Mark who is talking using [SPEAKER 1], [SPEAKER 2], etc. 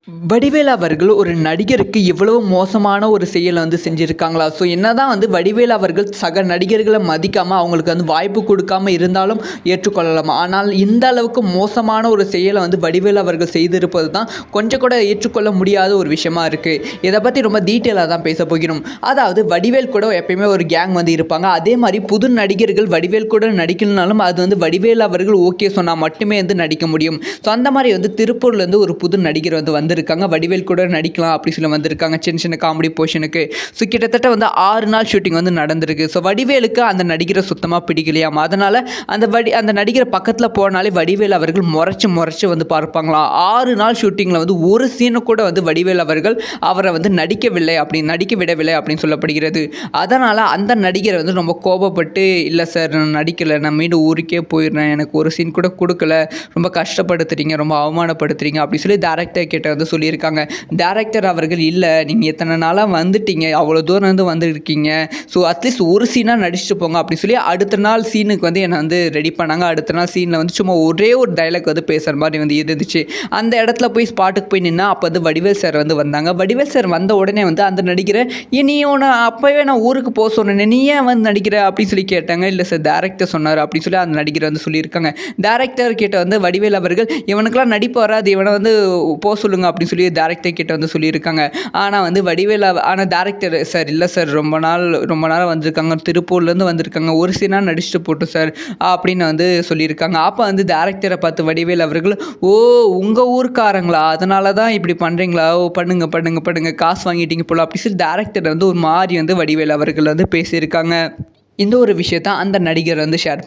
[SPEAKER 1] வடிவேலு அவர்கள் ஒரு நடிகருக்கு இவ்வளவு மோசமான ஒரு செயலை செஞ்சுருக்காங்களா? ஸோ என்னதான் வடிவேலு அவர்கள் சக நடிகர்களை மதிக்காமல் அவங்களுக்கு வாய்ப்பு கொடுக்காம இருந்தாலும் ஏற்றுக்கொள்ளலாம். ஆனால் இந்த அளவுக்கு மோசமான ஒரு செயலை வடிவேலு அவர்கள் செய்திருப்பது தான் கொஞ்சம் கூட ஏற்றுக்கொள்ள முடியாத ஒரு விஷயமா இருக்குது. இதை பற்றி ரொம்ப டீட்டெயிலாக தான் பேச போகிறோம். அதாவது வடிவேல் கூட எப்பயுமே ஒரு கேங் இருப்பாங்க. அதே மாதிரி புது நடிகர்கள் வடிவேல் கூட நடிக்கலனாலும் அது வடிவேலு அவர்கள் ஓகே சொன்னால் மட்டுமே நடிக்க முடியும். ஸோ அந்த மாதிரி திருப்பூர்லேருந்து ஒரு புது நடிகர் வந்திருக்காங்க. வடிவேல் கூட நடிக்கலாம் அப்படி சொல்லி வந்திருக்காங்க சின்ன சின்ன காமெடி போர்ஷனுக்கு. ஸோ கிட்டத்தட்ட 6 நாள் ஷூட்டிங் நடந்திருக்கு. ஸோ வடிவேலுக்கு அந்த நடிகரை சுத்தமாக பிடிக்கலையாம். அதனால் அந்த நடிகரை பக்கத்தில் போனாலே வடிவேல் அவர்கள் முறைச்சு பார்ப்பாங்களாம். 6 நாள் ஷூட்டிங்கில் ஒரு சீனை கூட வடிவேல் அவர்கள் அவரை நடிக்க விடவில்லை அப்படின்னு சொல்லப்படுகிறது. அதனால் அந்த நடிகரை ரொம்ப கோபப்பட்டு, இல்லை சார் நான் நடிக்கலை, நான் மீண்டும் ஊருக்கே போயிடுறேன், எனக்கு ஒரு சீன் கூட கொடுக்கல, ரொம்ப கஷ்டப்படுத்துறீங்க, ரொம்ப அவமானப்படுத்துறீங்க அப்படி சொல்லி டேரக்டர் கிட்ட சொல்லியிருக்காங்க. டேரக்டர் அவர்கள், இல்லை நீங்கள் எத்தனை நாளாக வந்துட்டீங்க, அவ்வளோ தூரம் வந்துருக்கீங்க, ஸோ அட்லீஸ்ட் ஒரு சீனாக நடிச்சுட்டு போங்க அப்படி சொல்லி அடுத்த நாள் சீனுக்கு என்னை ரெடி பண்ணாங்க. அடுத்த நாள் சீனில் சும்மா ஒரே ஒரு டைலாக் பேசுகிற மாதிரி இருந்துச்சு. அந்த இடத்துல போய் ஸ்பாட்டுக்கு போய் நின்னா அப்போ வடிவேல் சார் வந்தாங்க. வடிவேல் சார் வந்த உடனே அந்த நடிக்கிற, நீ உன்னை அப்போவே நான் ஊருக்கு போக சொன்னேன், நீ ஏன் நடிக்கிற அப்படின்னு சொல்லி கேட்டாங்க. இல்லை சார் டேரக்டர் சொன்னார் அப்படின்னு சொல்லி அந்த நடிகர் சொல்லியிருக்காங்க. டேரக்டர் கிட்ட வடிவேல் அவர்கள், இவனுக்கெல்லாம் நடிப்பு வராது, இவனை போக சொல்லுங்க அப்படின்னு சொல்லி டேரக்டர் கிட்ட சொல்லியிருக்காங்க. ஆனால் வடிவேல் ஆனால் டேரக்டர், சார் இல்லை சார் ரொம்ப நாள் வந்திருக்காங்க, திருப்பூர்லேருந்து வந்திருக்காங்க, ஒரு சீனாக நடிச்சுட்டு போட்டோம் சார் அப்படின்னு சொல்லியிருக்காங்க. அப்போ டேரக்டரை பார்த்து வடிவேல் அவர்கள், ஓ உங்கள் ஊருக்காரங்களா, அதனால தான் இப்படி பண்ணுறீங்களா, ஓ பண்ணுங்க காசு வாங்கிட்டீங்க போல அப்படி சொல்லி டேரக்டர் ஒரு மாதிரி வடிவேல் அவர்கள் பேசியிருக்காங்க. இந்த ஒரு விஷயத்த அந்த நடிகர் ஷேர்